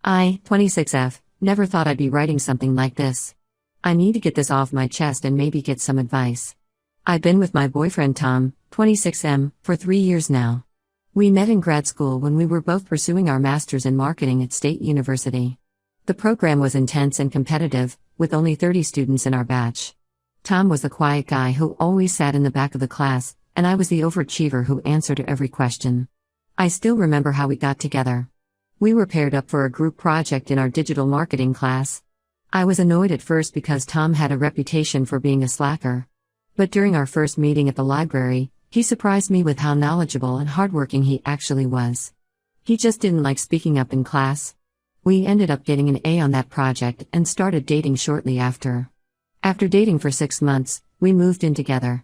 I, 26F, never thought I'd be writing something like this. I need to get this off my chest and maybe get some advice. I've been with my boyfriend Tom, 26M, for 3 years now. We met in grad school when we were both pursuing our masters in marketing at State University. The program was intense and competitive, with only 30 students in our batch. Tom was the quiet guy who always sat in the back of the class, and I was the overachiever who answered to every question. I still remember how we got together. We were paired up for a group project in our digital marketing class. I was annoyed at first because Tom had a reputation for being a slacker. But during our first meeting at the library, he surprised me with how knowledgeable and hardworking he actually was. He just didn't like speaking up in class. We ended up getting an A on that project and started dating shortly after. After dating for 6 months, we moved in together.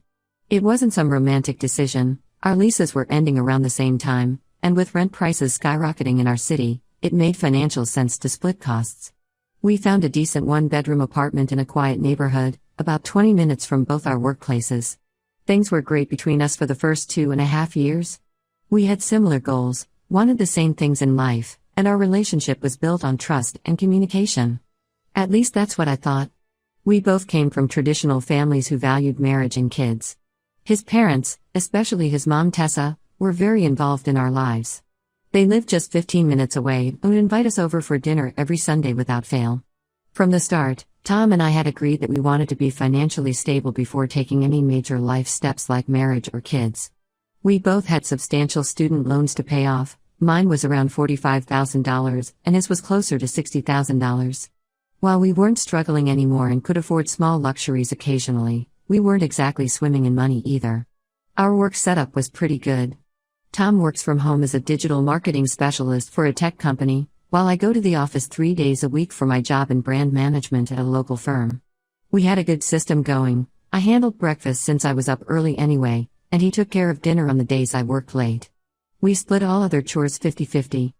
It wasn't some romantic decision. Our leases were ending around the same time, and with rent prices skyrocketing in our city, it made financial sense to split costs. We found a decent 1-bedroom apartment in a quiet neighborhood, about 20 minutes from both our workplaces. Things were great between us for the first 2.5 years. We had similar goals, wanted the same things in life, and our relationship was built on trust and communication. At least that's what I thought. We both came from traditional families who valued marriage and kids. His parents, especially his mom Tessa, were very involved in our lives. They lived just 15 minutes away and would invite us over for dinner every Sunday without fail. From the start, Tom and I had agreed that we wanted to be financially stable before taking any major life steps like marriage or kids. We both had substantial student loans to pay off. Mine was around $45,000, and his was closer to $60,000. While we weren't struggling anymore and could afford small luxuries occasionally, we weren't exactly swimming in money either. Our work setup was pretty good. Tom works from home as a digital marketing specialist for a tech company, while I go to the office 3 days a week for my job in brand management at a local firm. We had a good system going. I handled breakfast since I was up early anyway, and he took care of dinner on the days I worked late. We split all other chores 50-50.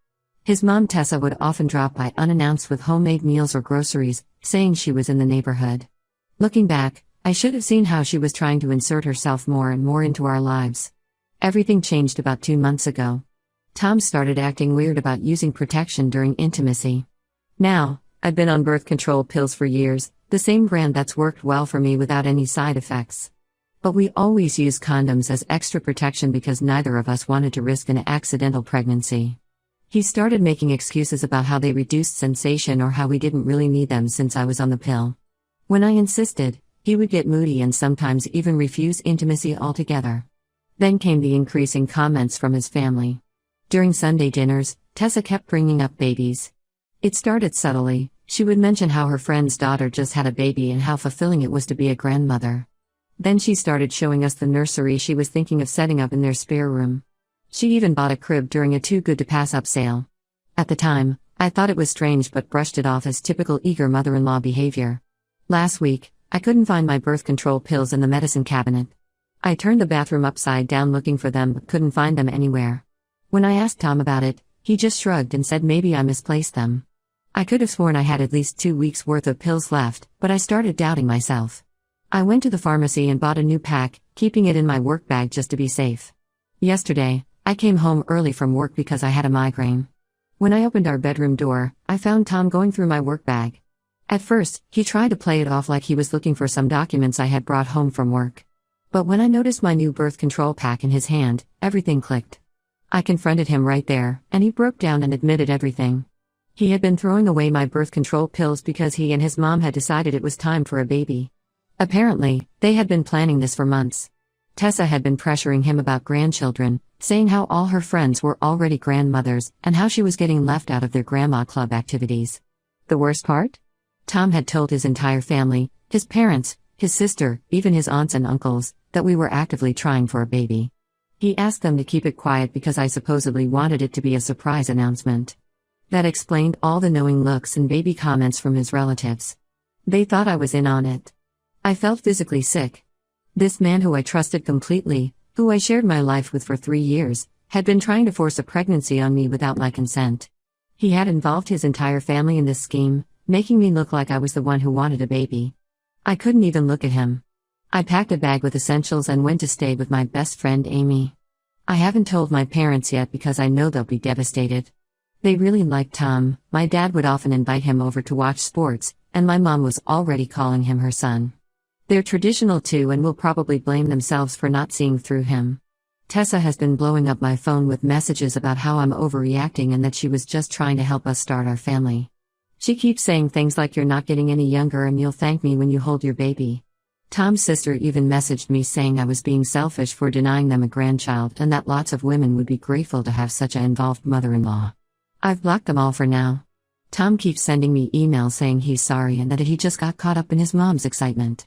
His mom Tessa would often drop by unannounced with homemade meals or groceries, saying she was in the neighborhood. Looking back, I should have seen how she was trying to insert herself more and more into our lives. Everything changed about 2 months ago. Tom started acting weird about using protection during intimacy. Now, I've been on birth control pills for years, the same brand that's worked well for me without any side effects. But we always use condoms as extra protection because neither of us wanted to risk an accidental pregnancy. He started making excuses about how they reduced sensation or how we didn't really need them since I was on the pill. When I insisted, he would get moody and sometimes even refuse intimacy altogether. Then came the increasing comments from his family. During Sunday dinners, Tessa kept bringing up babies. It started subtly. She would mention how her friend's daughter just had a baby and how fulfilling it was to be a grandmother. Then she started showing us the nursery she was thinking of setting up in their spare room. She even bought a crib during a too good to pass up sale. At the time, I thought it was strange but brushed it off as typical eager mother-in-law behavior. Last week, I couldn't find my birth control pills in the medicine cabinet. I turned the bathroom upside down looking for them but couldn't find them anywhere. When I asked Tom about it, he just shrugged and said maybe I misplaced them. I could have sworn I had at least 2 weeks' worth of pills left, but I started doubting myself. I went to the pharmacy and bought a new pack, keeping it in my work bag just to be safe. Yesterday, I came home early from work because I had a migraine. When I opened our bedroom door, I found Tom going through my work bag. At first, he tried to play it off like he was looking for some documents I had brought home from work. But when I noticed my new birth control pack in his hand, everything clicked. I confronted him right there, and he broke down and admitted everything. He had been throwing away my birth control pills because he and his mom had decided it was time for a baby. Apparently, they had been planning this for months. Tessa had been pressuring him about grandchildren, saying how all her friends were already grandmothers and how she was getting left out of their grandma club activities. The worst part? Tom had told his entire family, his parents, his sister, even his aunts and uncles, that we were actively trying for a baby. He asked them to keep it quiet because I supposedly wanted it to be a surprise announcement. That explained all the knowing looks and baby comments from his relatives. They thought I was in on it. I felt physically sick. This man who I trusted completely, who I shared my life with for 3 years, had been trying to force a pregnancy on me without my consent. He had involved his entire family in this scheme, making me look like I was the one who wanted a baby. I couldn't even look at him. I packed a bag with essentials and went to stay with my best friend Amy. I haven't told my parents yet because I know they'll be devastated. They really liked Tom. My dad would often invite him over to watch sports, and my mom was already calling him her son. They're traditional too and will probably blame themselves for not seeing through him. Tessa has been blowing up my phone with messages about how I'm overreacting and that she was just trying to help us start our family. She keeps saying things like you're not getting any younger and you'll thank me when you hold your baby. Tom's sister even messaged me saying I was being selfish for denying them a grandchild and that lots of women would be grateful to have such an involved mother-in-law. I've blocked them all for now. Tom keeps sending me emails saying he's sorry and that he just got caught up in his mom's excitement.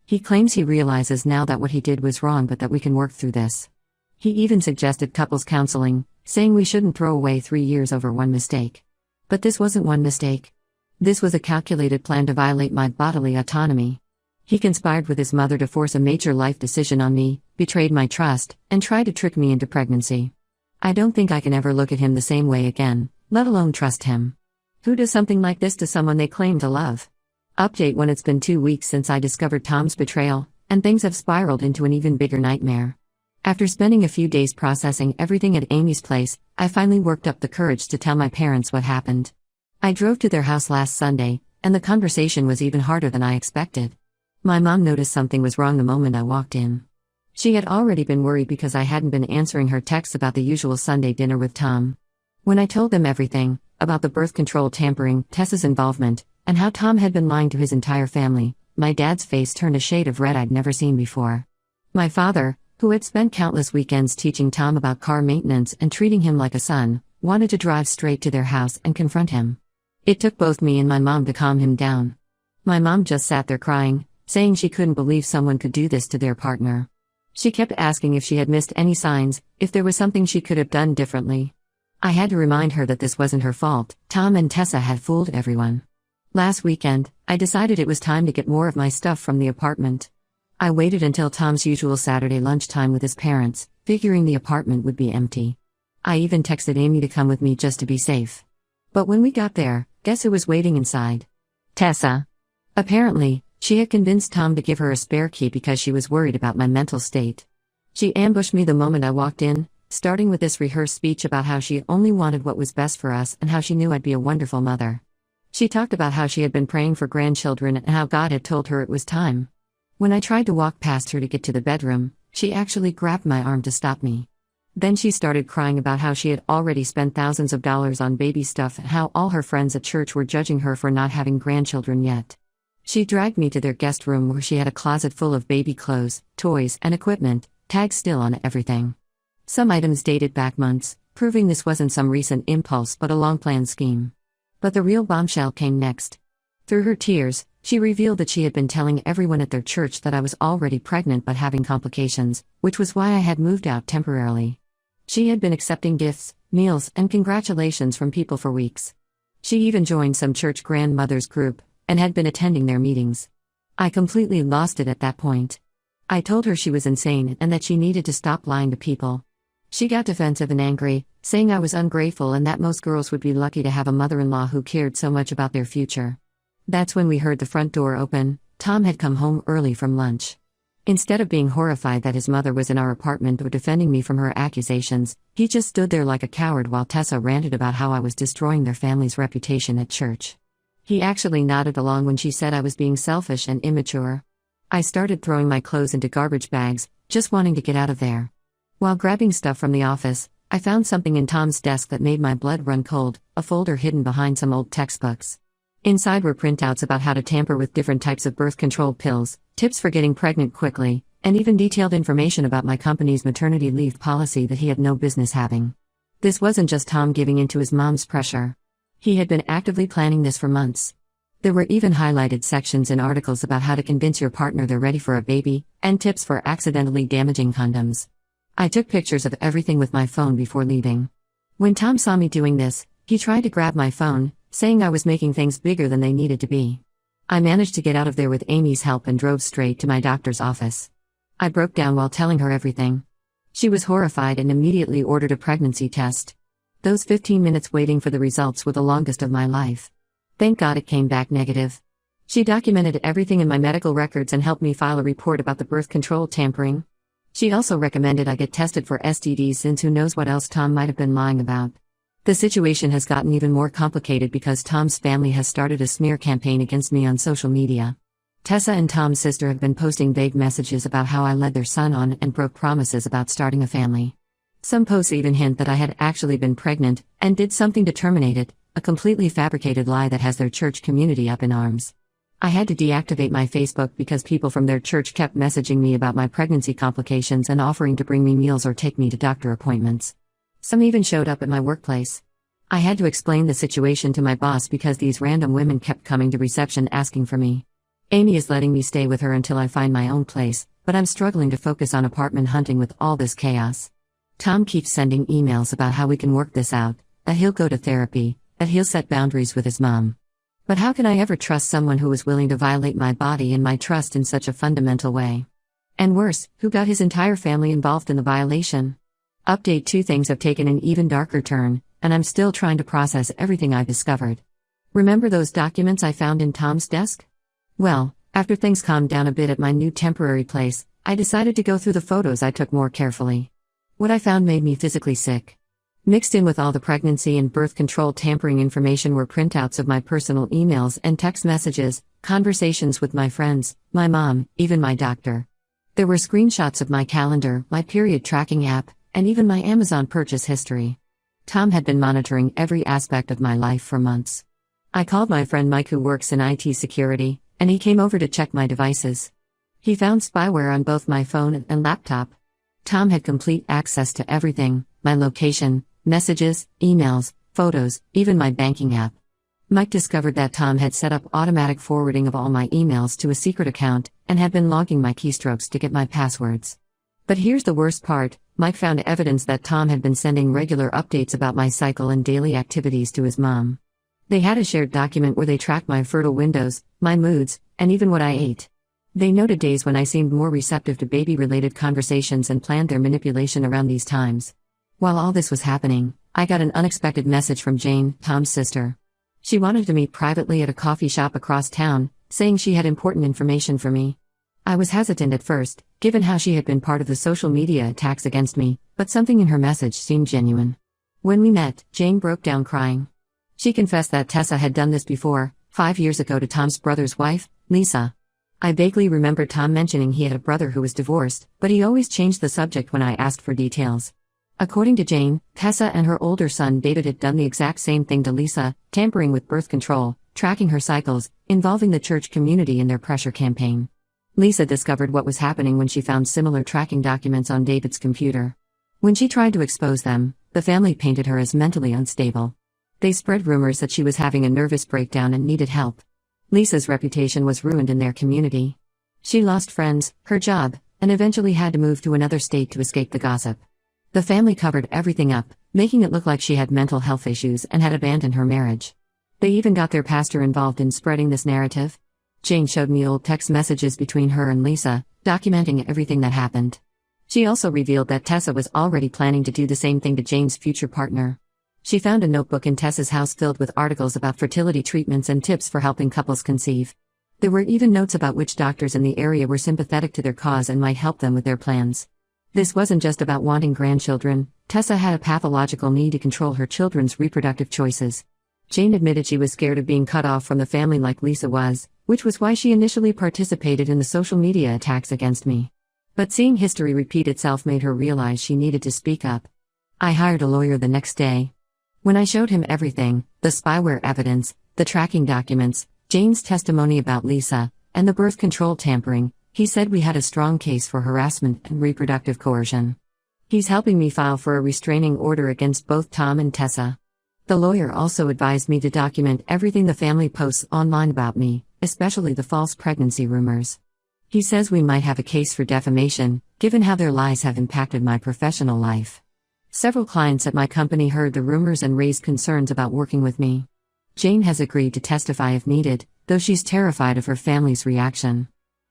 He claims he realizes now that what he did was wrong but that we can work through this. He even suggested couples counseling, saying we shouldn't throw away 3 years over one mistake. But this wasn't one mistake. This was a calculated plan to violate my bodily autonomy. He conspired with his mother to force a major life decision on me, betrayed my trust, and tried to trick me into pregnancy. I don't think I can ever look at him the same way again, let alone trust him. Who does something like this to someone they claim to love? Update when it's been 2 weeks since I discovered Tom's betrayal, and things have spiraled into an even bigger nightmare. After spending a few days processing everything at Amy's place, I finally worked up the courage to tell my parents what happened. I drove to their house last Sunday, and the conversation was even harder than I expected. My mom noticed something was wrong the moment I walked in. She had already been worried because I hadn't been answering her texts about the usual Sunday dinner with Tom. When I told them everything, about the birth control tampering, Tessa's involvement, and how Tom had been lying to his entire family, my dad's face turned a shade of red I'd never seen before. My father, who had spent countless weekends teaching Tom about car maintenance and treating him like a son, wanted to drive straight to their house and confront him. It took both me and my mom to calm him down. My mom just sat there crying, saying she couldn't believe someone could do this to their partner. She kept asking if she had missed any signs, if there was something she could have done differently. I had to remind her that this wasn't her fault. Tom and Tessa had fooled everyone. Last weekend, I decided it was time to get more of my stuff from the apartment. I waited until Tom's usual Saturday lunchtime with his parents, figuring the apartment would be empty. I even texted Amy to come with me just to be safe. But when we got there, guess who was waiting inside? Tessa. Apparently, she had convinced Tom to give her a spare key because she was worried about my mental state. She ambushed me the moment I walked in, starting with this rehearsed speech about how she only wanted what was best for us and how she knew I'd be a wonderful mother. She talked about how she had been praying for grandchildren and how God had told her it was time. When I tried to walk past her to get to the bedroom, she actually grabbed my arm to stop me. Then she started crying about how she had already spent thousands of dollars on baby stuff and how all her friends at church were judging her for not having grandchildren yet. She dragged me to their guest room where she had a closet full of baby clothes, toys, and equipment, tags still on everything. Some items dated back months, proving this wasn't some recent impulse but a long-planned scheme. But the real bombshell came next. Through her tears, she revealed that she had been telling everyone at their church that I was already pregnant but having complications, which was why I had moved out temporarily. She had been accepting gifts, meals, and congratulations from people for weeks. She even joined some church grandmothers group, and had been attending their meetings. I completely lost it at that point. I told her she was insane and that she needed to stop lying to people. She got defensive and angry, saying I was ungrateful and that most girls would be lucky to have a mother-in-law who cared so much about their future. That's when we heard the front door open. Tom had come home early from lunch. Instead of being horrified that his mother was in our apartment or defending me from her accusations, he just stood there like a coward while Tessa ranted about how I was destroying their family's reputation at church. He actually nodded along when she said I was being selfish and immature. I started throwing my clothes into garbage bags, just wanting to get out of there. While grabbing stuff from the office, I found something in Tom's desk that made my blood run cold, a folder hidden behind some old textbooks. Inside were printouts about how to tamper with different types of birth control pills, tips for getting pregnant quickly, and even detailed information about my company's maternity leave policy that he had no business having. This wasn't just Tom giving in to his mom's pressure. He had been actively planning this for months. There were even highlighted sections in articles about how to convince your partner they're ready for a baby, and tips for accidentally damaging condoms. I took pictures of everything with my phone before leaving. When Tom saw me doing this, he tried to grab my phone, saying I was making things bigger than they needed to be. I managed to get out of there with Amy's help and drove straight to my doctor's office. I broke down while telling her everything. She was horrified and immediately ordered a pregnancy test. Those 15 minutes waiting for the results were the longest of my life. Thank God it came back negative. She documented everything in my medical records and helped me file a report about the birth control tampering. She also recommended I get tested for STDs since who knows what else Tom might have been lying about. The situation has gotten even more complicated because Tom's family has started a smear campaign against me on social media. Tessa and Tom's sister have been posting vague messages about how I led their son on and broke promises about starting a family. Some posts even hint that I had actually been pregnant and did something to terminate it, a completely fabricated lie that has their church community up in arms. I had to deactivate my Facebook because people from their church kept messaging me about my pregnancy complications and offering to bring me meals or take me to doctor appointments. Some even showed up at my workplace. I had to explain the situation to my boss because these random women kept coming to reception asking for me. Amy is letting me stay with her until I find my own place, but I'm struggling to focus on apartment hunting with all this chaos. Tom keeps sending emails about how we can work this out, that he'll go to therapy, that he'll set boundaries with his mom. But how can I ever trust someone who is willing to violate my body and my trust in such a fundamental way? And worse, who got his entire family involved in the violation? Update 2: things have taken an even darker turn, and I'm still trying to process everything I've discovered. Remember those documents I found in Tom's desk? Well, after things calmed down a bit at my new temporary place, I decided to go through the photos I took more carefully. What I found made me physically sick. Mixed in with all the pregnancy and birth control tampering information were printouts of my personal emails and text messages, conversations with my friends, my mom, even my doctor. There were screenshots of my calendar, my period tracking app, and even my Amazon purchase history. Tom had been monitoring every aspect of my life for months. I called my friend Mike, who works in IT security, and he came over to check my devices. He found spyware on both my phone and laptop. Tom had complete access to everything: my location, messages, emails, photos, even my banking app. Mike discovered that Tom had set up automatic forwarding of all my emails to a secret account and had been logging my keystrokes to get my passwords. But here's the worst part: Mike found evidence that Tom had been sending regular updates about my cycle and daily activities to his mom. They had a shared document where they tracked my fertile windows, my moods, and even what I ate. They noted days when I seemed more receptive to baby-related conversations and planned their manipulation around these times. While all this was happening, I got an unexpected message from Jane, Tom's sister. She wanted to meet privately at a coffee shop across town, saying she had important information for me. I was hesitant at first, given how she had been part of the social media attacks against me, but something in her message seemed genuine. When we met, Jane broke down crying. She confessed that Tessa had done this before, 5 years ago, to Tom's brother's wife, Lisa. I vaguely remember Tom mentioning he had a brother who was divorced, but he always changed the subject when I asked for details. According to Jane, Tessa and her older son David had done the exact same thing to Lisa, tampering with birth control, tracking her cycles, involving the church community in their pressure campaign. Lisa discovered what was happening when she found similar tracking documents on David's computer. When she tried to expose them, the family painted her as mentally unstable. They spread rumors that she was having a nervous breakdown and needed help. Lisa's reputation was ruined in their community. She lost friends, her job, and eventually had to move to another state to escape the gossip. The family covered everything up, making it look like she had mental health issues and had abandoned her marriage. They even got their pastor involved in spreading this narrative. Jane showed me old text messages between her and Lisa, documenting everything that happened. She also revealed that Tessa was already planning to do the same thing to Jane's future partner. She found a notebook in Tessa's house filled with articles about fertility treatments and tips for helping couples conceive. There were even notes about which doctors in the area were sympathetic to their cause and might help them with their plans. This wasn't just about wanting grandchildren. Tessa had a pathological need to control her children's reproductive choices. Jane admitted she was scared of being cut off from the family like Lisa was, which was why she initially participated in the social media attacks against me. But seeing history repeat itself made her realize she needed to speak up. I hired a lawyer the next day. When I showed him everything, the spyware evidence, the tracking documents, Jane's testimony about Lisa, and the birth control tampering, he said we had a strong case for harassment and reproductive coercion. He's helping me file for a restraining order against both Tom and Tessa. The lawyer also advised me to document everything the family posts online about me, especially the false pregnancy rumors. He says we might have a case for defamation, given how their lies have impacted my professional life. Several clients at my company heard the rumors and raised concerns about working with me. Jane has agreed to testify if needed, though she's terrified of her family's reaction.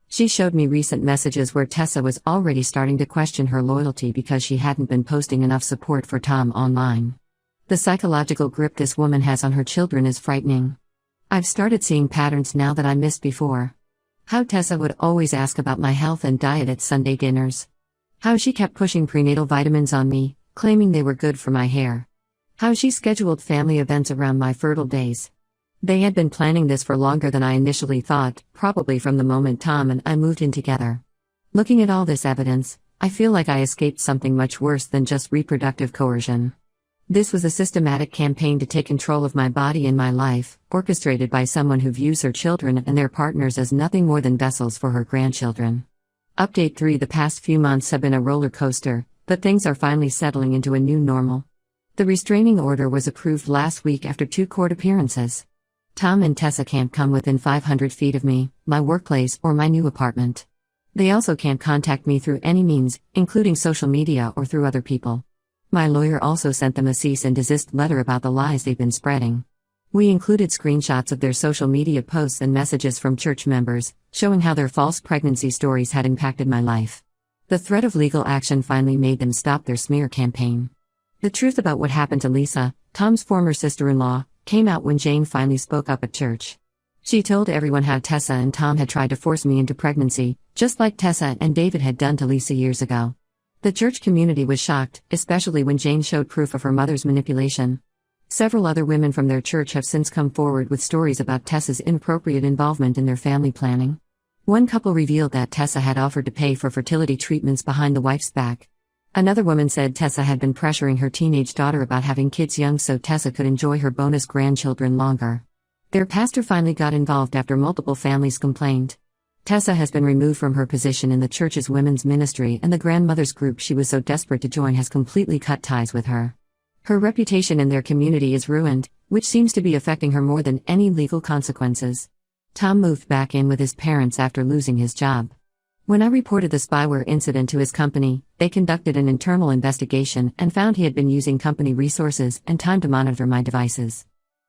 She showed me recent messages where Tessa was already starting to question her loyalty because she hadn't been posting enough support for Tom online. The psychological grip this woman has on her children is frightening. I've started seeing patterns now that I missed before. How Tessa would always ask about my health and diet at Sunday dinners. How she kept pushing prenatal vitamins on me, claiming they were good for my hair. How she scheduled family events around my fertile days. They had been planning this for longer than I initially thought, probably from the moment Tom and I moved in together. Looking at all this evidence, I feel like I escaped something much worse than just reproductive coercion. This was a systematic campaign to take control of my body and my life, orchestrated by someone who views her children and their partners as nothing more than vessels for her grandchildren. Update 3: The past few months have been a roller coaster, but things are finally settling into a new normal. The restraining order was approved last week after 2 court appearances. Tom and Tessa can't come within 500 feet of me, my workplace, or my new apartment. They also can't contact me through any means, including social media or through other people. My lawyer also sent them a cease and desist letter about the lies they've been spreading. We included screenshots of their social media posts and messages from church members, showing how their false pregnancy stories had impacted my life. The threat of legal action finally made them stop their smear campaign. The truth about what happened to Lisa, Tom's former sister-in-law, came out when Jane finally spoke up at church. She told everyone how Tessa and Tom had tried to force me into pregnancy, just like Tessa and David had done to Lisa years ago. The church community was shocked, especially when Jane showed proof of her mother's manipulation. Several other women from their church have since come forward with stories about Tessa's inappropriate involvement in their family planning. One couple revealed that Tessa had offered to pay for fertility treatments behind the wife's back. Another woman said Tessa had been pressuring her teenage daughter about having kids young so Tessa could enjoy her bonus grandchildren longer. Their pastor finally got involved after multiple families complained. Tessa has been removed from her position in the church's women's ministry, and the grandmothers group she was so desperate to join has completely cut ties with her. Her reputation in their community is ruined, which seems to be affecting her more than any legal consequences. Tom moved back in with his parents after losing his job. When I reported the spyware incident to his company, they conducted an internal investigation and found he had been using company resources and time to monitor my devices.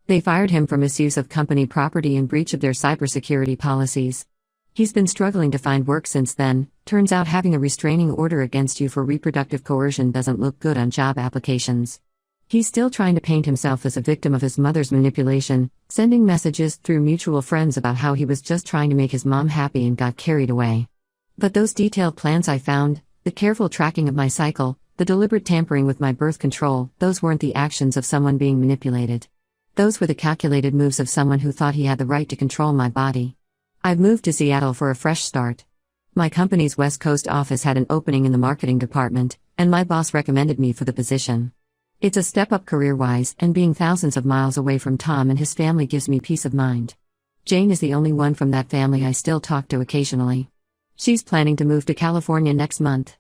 They fired him for misuse of company property and breach of their cybersecurity policies. He's been struggling to find work since then. Turns out having a restraining order against you for reproductive coercion doesn't look good on job applications. He's still trying to paint himself as a victim of his mother's manipulation, sending messages through mutual friends about how he was just trying to make his mom happy and got carried away. But those detailed plans I found, the careful tracking of my cycle, the deliberate tampering with my birth control, those weren't the actions of someone being manipulated. Those were the calculated moves of someone who thought he had the right to control my body. I've moved to Seattle for a fresh start. My company's West Coast office had an opening in the marketing department, and my boss recommended me for the position. It's a step up career-wise, and being thousands of miles away from Tom and his family gives me peace of mind. Jane is the only one from that family I still talk to occasionally. She's planning to move to California next month.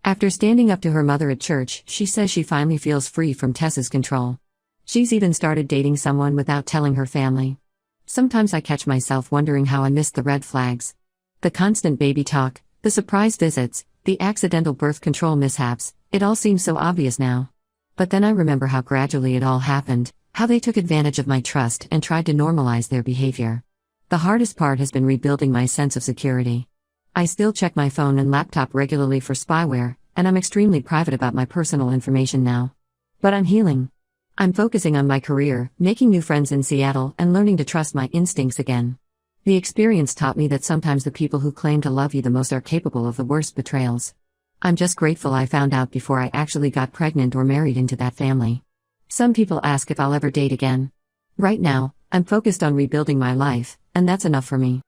After standing up to her mother at church, she says she finally feels free from Tessa's control. She's even started dating someone without telling her family. Sometimes I catch myself wondering how I missed the red flags. The constant baby talk, the surprise visits, the accidental birth control mishaps, it all seems so obvious now. But then I remember how gradually it all happened, how they took advantage of my trust and tried to normalize their behavior. The hardest part has been rebuilding my sense of security. I still check my phone and laptop regularly for spyware, and I'm extremely private about my personal information now. But I'm healing. I'm focusing on my career, making new friends in Seattle, and learning to trust my instincts again. The experience taught me that sometimes the people who claim to love you the most are capable of the worst betrayals. I'm just grateful I found out before I actually got pregnant or married into that family. Some people ask if I'll ever date again. Right now, I'm focused on rebuilding my life, and that's enough for me.